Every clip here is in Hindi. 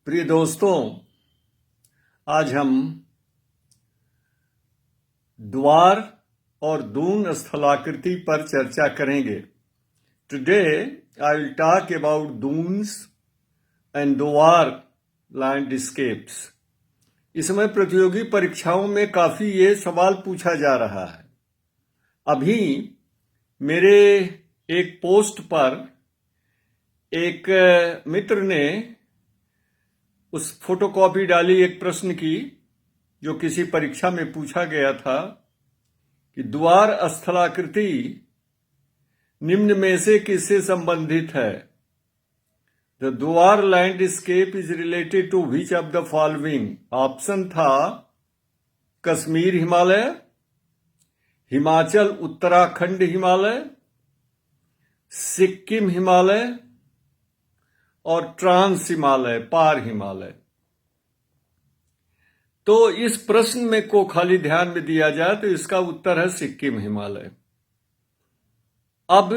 प्रिय दोस्तों, आज हम द्वार और दून स्थलाकृति पर चर्चा करेंगे। Today I will talk about duns and dwar landscapes. इस समय प्रतियोगी परीक्षाओं में काफी ये सवाल पूछा जा रहा है। अभी मेरे एक पोस्ट पर एक मित्र ने उस फोटोकॉपी डाली एक प्रश्न की जो किसी परीक्षा में पूछा गया था कि द्वार स्थलाकृति निम्न में से किससे संबंधित है। The Duar landscape is related to which of the following. Option था कश्मीर हिमालय, हिमाचल उत्तराखंड हिमालय, सिक्किम हिमालय और ट्रांस हिमालय, पार हिमालय। तो इस प्रश्न में को खाली ध्यान में दिया जाए तो इसका उत्तर है सिक्किम हिमालय। अब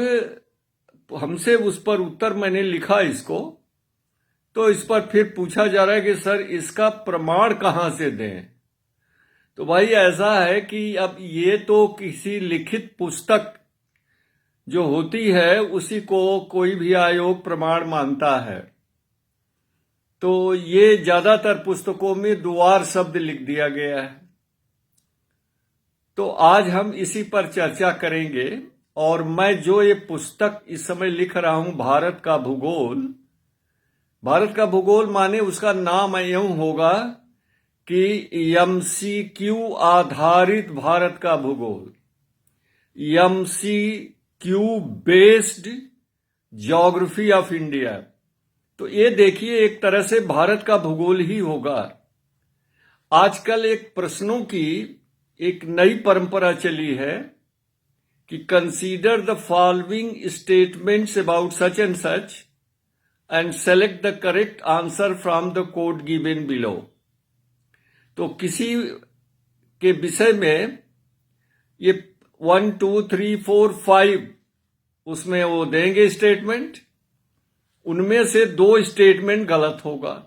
हमसे उस पर उत्तर मैंने लिखा इसको, तो इस पर फिर पूछा जा रहा है कि सर इसका प्रमाण कहां से दें। तो भाई ऐसा है कि अब ये तो किसी लिखित पुस्तक जो होती है उसी को कोई भी आयोग प्रमाण मानता है। तो ये ज्यादातर पुस्तकों में द्वार शब्द लिख दिया गया है। तो आज हम इसी पर चर्चा करेंगे। और मैं जो ये पुस्तक इस समय लिख रहा हूं, भारत का भूगोल, भारत का भूगोल माने उसका नाम यूं होगा कि एमसीक्यू आधारित भारत का भूगोल, MCQ based geography of India. तो ये देखिए एक तरह से भारत का भूगोल ही होगा। आजकल एक प्रश्नों की एक नई परंपरा चली है कि consider the following statements about such and such and select the correct answer from the code given below. तो किसी के विषय में ये 1 2 3 4 5 उसमें वो देंगे स्टेटमेंट, उनमें से 2 स्टेटमेंट गलत होगा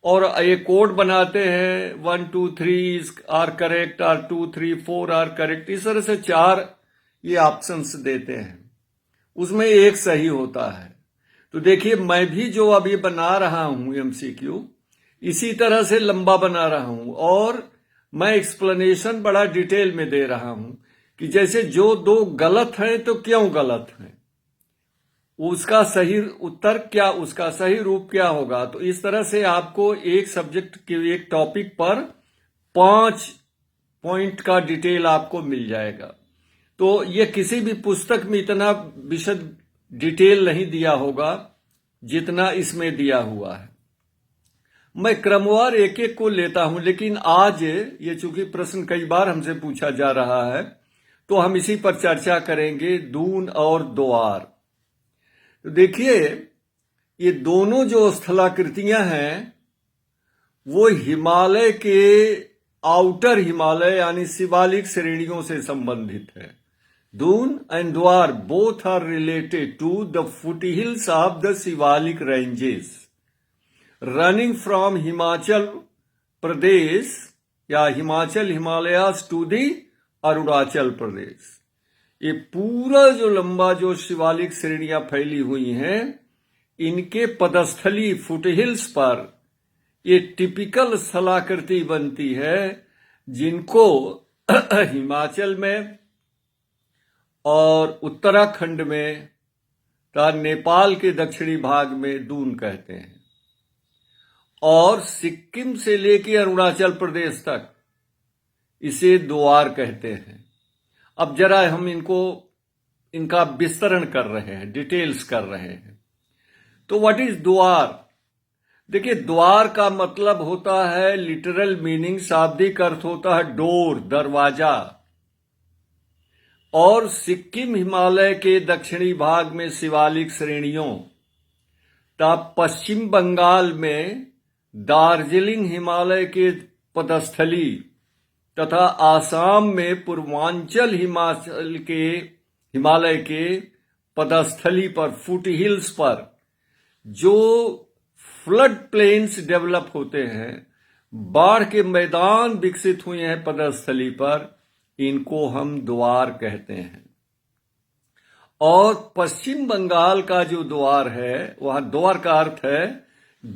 और ये कोड बनाते हैं 1 2 3 are correct, are 2 3 4 are correct. इस तरह से 4 ये ऑप्शंस देते हैं, उसमें एक सही होता है। तो देखिए मैं भी जो अब ये बना रहा हूं एमसीक्यू, इसी तरह से लंबा बना रहा हूं और मैं एक्सप्लेनेशन बड़ा डिटेल में दे रहा हूं कि जैसे जो 2 गलत हैं तो क्यों गलत हैं, उसका सही उत्तर क्या, उसका सही रूप क्या होगा। तो इस तरह से आपको एक सब्जेक्ट के एक टॉपिक पर 5 पॉइंट का डिटेल आपको मिल जाएगा। तो ये किसी भी पुस्तक में इतना विशद डिटेल नहीं दिया होगा जितना इसमें दिया हुआ है। मैं क्रमवार एक एक को लेता हूं, लेकिन आज ये चूंकि प्रश्न कई बार हमसे पूछा जा रहा है तो हम इसी पर चर्चा करेंगे, दून और द्वार। तो देखिए ये दोनों जो स्थलाकृतियां हैं वो हिमालय के आउटर हिमालय यानी शिवालिक श्रेणियों से संबंधित है। Dun and dwar both are related to the foothills of the Shivalik ranges running from Himachal Pradesh या Himachal Himalayas to the Arunachal Pradesh. ये पूरा जो लंबा जो शिवालिक श्रेणियां फैली हुई हैं, इनके पदस्थली फुटहिल्स पर ये टिपिकल स्थलाकृति बनती है जिनको हिमाचल में और उत्तराखंड में तथा नेपाल के दक्षिणी भाग में दून कहते हैं और सिक्किम से लेकर अरुणाचल प्रदेश तक इसे द्वार कहते हैं। अब जरा हम इनका विस्तरण कर रहे हैं, डिटेल्स कर रहे हैं। तो व्हाट इज द्वार? देखिए द्वार का मतलब होता है, लिटरल मीनिंग शाब्दिक अर्थ होता है डोर, दरवाजा। और सिक्किम हिमालय के दक्षिणी भाग में शिवालिक श्रेणियों तथा पश्चिम बंगाल में दार्जिलिंग हिमालय के पदस्थली तथा आसाम में पूर्वांचल हिमालय के पदस्थली पर फुटहिल्स पर जो फ्लड प्लेन्स डेवलप होते हैं, बाढ़ के मैदान विकसित हुए हैं पदस्थली पर, इनको हम द्वार कहते हैं। और पश्चिम बंगाल का जो द्वार है, वहां द्वार का अर्थ है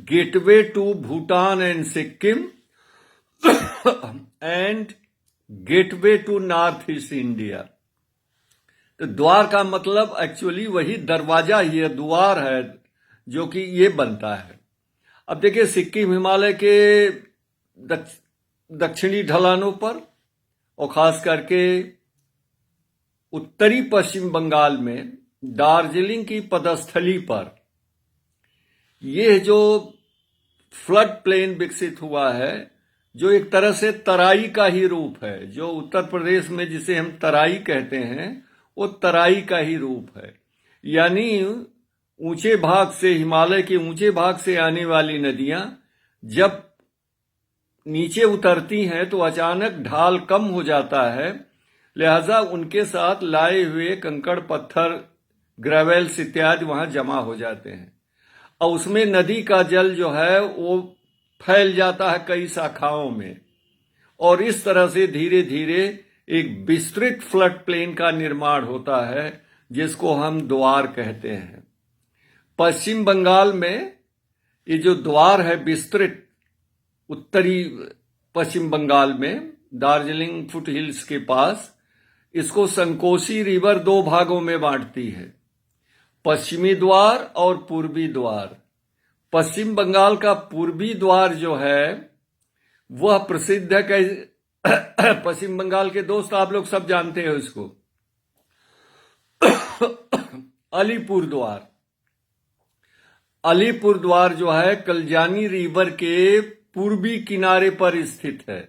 gateway to Bhutan and Sikkim and gateway to north east India. तो द्वार का मतलब एक्चुअली वही दरवाजा ही है, द्वार है जो कि ये बनता है। अब देखिए, सिक्किम हिमालय के दक्षिणी ढलानों पर और खास करके उत्तरी पश्चिम बंगाल में दार्जिलिंग की पदस्थली पर यह जो फ्लड प्लेन विकसित हुआ है, जो एक तरह से तराई का ही रूप है, जो उत्तर प्रदेश में जिसे हम तराई कहते हैं, वो तराई का ही रूप है। यानी ऊंचे भाग से, हिमालय के ऊंचे भाग से आने वाली नदियां जब नीचे उतरती हैं तो अचानक ढाल कम हो जाता है, लिहाजा उनके साथ लाए हुए कंकड़ पत्थर, ग्रेवल्स इत्यादि वहां जमा हो जाते हैं और उसमें नदी का जल जो है वो फैल जाता है कई शाखाओं में, और इस तरह से धीरे धीरे एक विस्तृत फ्लड प्लेन का निर्माण होता है, जिसको हम द्वार कहते हैं। पश्चिम बंगाल में ये जो द्वार है विस्तृत, उत्तरी पश्चिम बंगाल में दार्जिलिंग फुट हिल्स के पास, इसको संकोशी रिवर दो भागों में बांटती है, पश्चिमी द्वार और पूर्वी द्वार। पश्चिम बंगाल का पूर्वी द्वार जो है वह प्रसिद्ध है। पश्चिम बंगाल के दोस्त आप लोग सब जानते हो इसको, अलीपुर द्वार। अलीपुर द्वार जो है कलजानी रिवर के पूर्वी किनारे पर स्थित है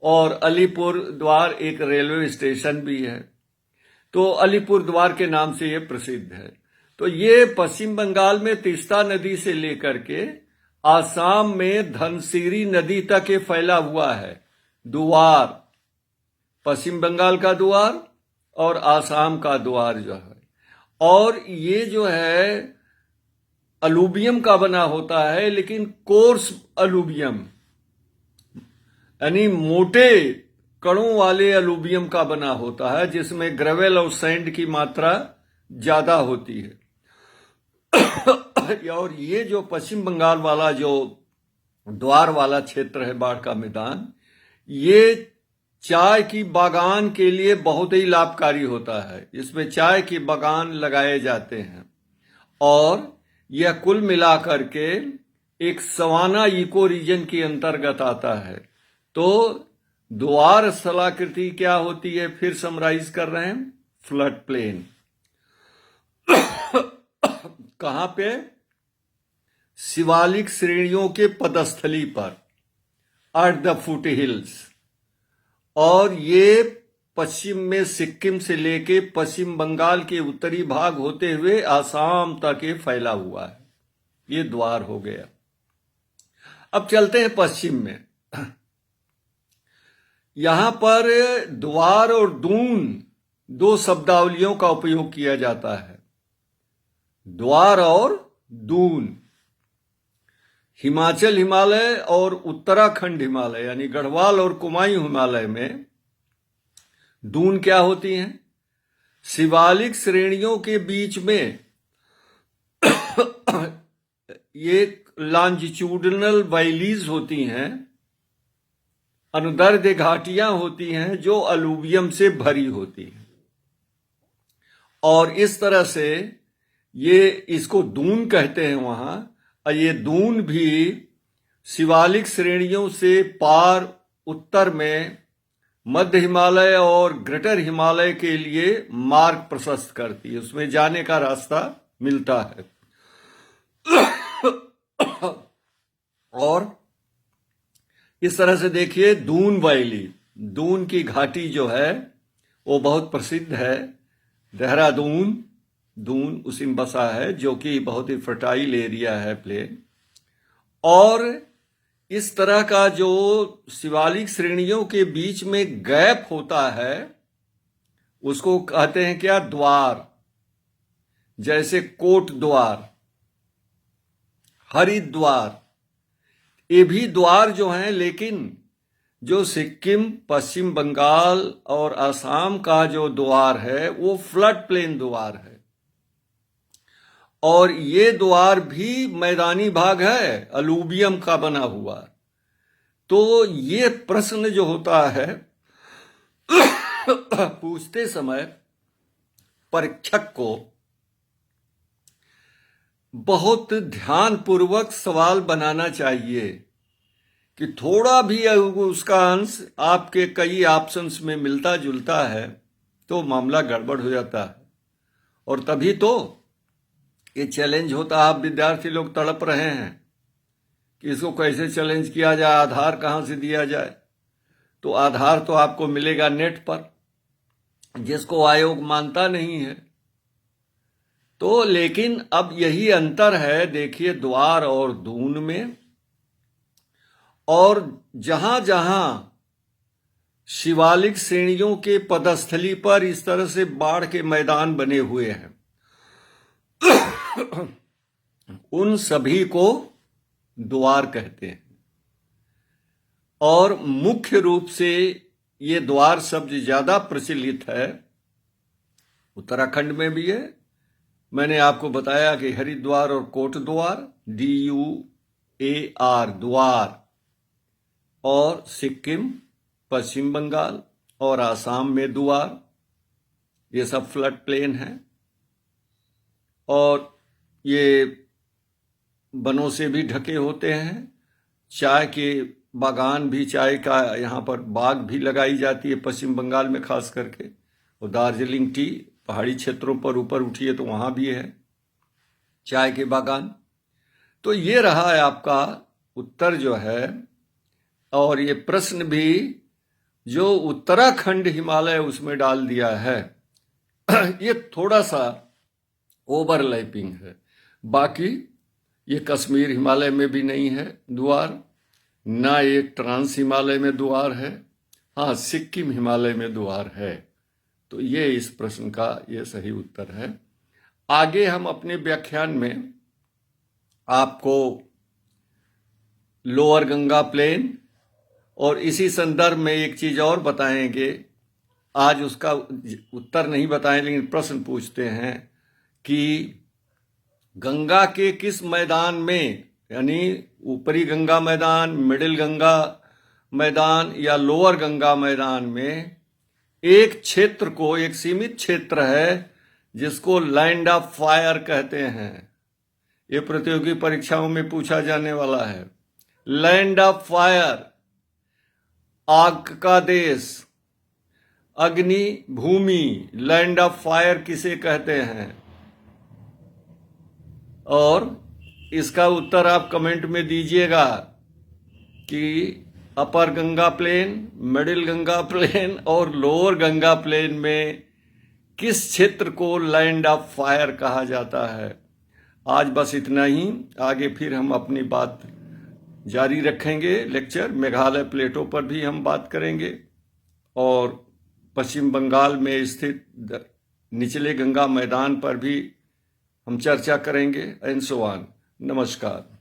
और अलीपुर द्वार एक रेलवे स्टेशन भी है, तो अलीपुर द्वार के नाम से यह प्रसिद्ध है। तो ये पश्चिम बंगाल में तीस्ता नदी से लेकर के आसाम में धनसिरी नदी तक ये फैला हुआ है द्वार, पश्चिम बंगाल का द्वार और आसाम का द्वार जो है। और ये जो है अलूवियम का बना होता है, लेकिन कोर्स अलूवियम, यानी मोटे कणों वाले अलूवियम का बना होता है, जिसमें ग्रेवल और सैंड की मात्रा ज्यादा होती है। और ये जो पश्चिम बंगाल वाला जो द्वार वाला क्षेत्र है, बाढ़ का मैदान, ये चाय की बागान के लिए बहुत ही लाभकारी होता है। इसमें चाय के बागान लगाए जाते हैं और यह कुल मिलाकर के एक सवाना इको रीजन के अंतर्गत आता है। तो द्वार स्थलाकृति क्या होती है, फिर समराइज कर रहे हैं, फ्लड प्लेन। कहां पे? शिवालिक श्रेणियों के पदस्थली पर, एट द फुट हिल्स। और ये पश्चिम में सिक्किम से लेके पश्चिम बंगाल के उत्तरी भाग होते हुए आसाम तक ये फैला हुआ है। ये द्वार हो गया। अब चलते हैं पश्चिम में। यहां पर द्वार और दून दो शब्दावलियों का उपयोग किया जाता है, द्वार और दून। हिमाचल हिमालय और उत्तराखंड हिमालय यानी गढ़वाल और कुमाऊं हिमालय में दून क्या होती हैं? शिवालिक श्रेणियों के बीच में ये लॉन्जिट्यूडिनल वैलीज होती हैं, अनुदैर्ध्य घाटियां होती हैं जो अलूवियम से भरी होती हैं, और इस तरह से ये इसको दून कहते हैं वहां। और ये दून भी शिवालिक श्रेणियों से पार उत्तर में मध्य हिमालय और ग्रेटर हिमालय के लिए मार्ग प्रशस्त करती है, उसमें जाने का रास्ता मिलता है। और इस तरह से देखिए, दून वैली, दून की घाटी जो है वो बहुत प्रसिद्ध है। देहरादून, दून उसी में बसा है, जो कि बहुत ही फर्टाइल एरिया है, प्लेन। और इस तरह का जो शिवालिक श्रेणियों के बीच में गैप होता है उसको कहते हैं क्या? द्वार। जैसे कोट द्वार, हरिद्वार, ये भी द्वार जो हैं, लेकिन जो सिक्किम, पश्चिम बंगाल और असम का जो द्वार है वो फ्लड प्लेन द्वार है, और ये द्वार भी मैदानी भाग है, अलूवियम का बना हुआ। तो ये प्रश्न जो होता है पूछते समय परीक्षक को बहुत ध्यानपूर्वक सवाल बनाना चाहिए कि थोड़ा भी उसका अंश आपके कई ऑप्शंस में मिलता जुलता है तो मामला गड़बड़ हो जाता है। और तभी तो ये चैलेंज होता है। आप विद्यार्थी लोग तड़प रहे हैं कि इसको कैसे चैलेंज किया जाए, आधार कहाँ से दिया जाए। तो आधार तो आपको मिलेगा नेट पर, जिसको आयोग मानता नहीं है। तो लेकिन अब यही अंतर है, देखिए, द्वार और दून में। और जहां जहां शिवालिक श्रेणियों के पदस्थली पर इस तरह से बाढ़ के मैदान बने हुए हैं उन सभी को द्वार कहते हैं। और मुख्य रूप से ये द्वार शब्द ज्यादा प्रचलित है, उत्तराखंड में भी है। मैंने आपको बताया कि हरिद्वार और कोटद्वार, DUAR द्वार, और सिक्किम, पश्चिम बंगाल और आसाम में द्वार, ये सब फ्लड प्लेन हैं। और ये वनों से भी ढके होते हैं। चाय के बागान भी, चाय का यहाँ पर बाग भी लगाई जाती है पश्चिम बंगाल में खास करके। और दार्जिलिंग टी, पहाड़ी क्षेत्रों पर ऊपर उठिए तो वहाँ भी है चाय के बागान। तो ये रहा है आपका उत्तर जो है। और ये प्रश्न भी जो उत्तराखंड हिमालय उसमें डाल दिया है ये थोड़ा सा ओवरलैपिंग है। बाकी ये कश्मीर हिमालय में भी नहीं है द्वार, ना ये ट्रांस हिमालय में द्वार है। हाँ, सिक्किम हिमालय में द्वार है। तो ये इस प्रश्न का ये सही उत्तर है। आगे हम अपने व्याख्यान में आपको लोअर गंगा प्लेन और इसी संदर्भ में एक चीज और बताएंगे। आज उसका उत्तर नहीं बताएं, लेकिन प्रश्न पूछते हैं कि गंगा के किस मैदान में, यानी ऊपरी गंगा मैदान, मिडिल गंगा मैदान या लोअर गंगा मैदान में एक क्षेत्र को, एक सीमित क्षेत्र है जिसको लैंड ऑफ फायर कहते हैं। ये प्रतियोगी परीक्षाओं में पूछा जाने वाला है। लैंड ऑफ फायर, आग का देश, अग्नि भूमि, लैंड ऑफ फायर किसे कहते हैं? और इसका उत्तर आप कमेंट में दीजिएगा कि upper Ganga plain, middle Ganga plain और लोअर गंगा प्लेन में किस क्षेत्र को लैंड ऑफ फायर कहा जाता है। आज बस इतना ही। आगे फिर हम अपनी बात जारी रखेंगे। लेक्चर मेघालय प्लेटों पर भी हम बात करेंगे और पश्चिम बंगाल में स्थित निचले गंगा मैदान पर भी हम चर्चा करेंगे एंड सो ऑन। नमस्कार।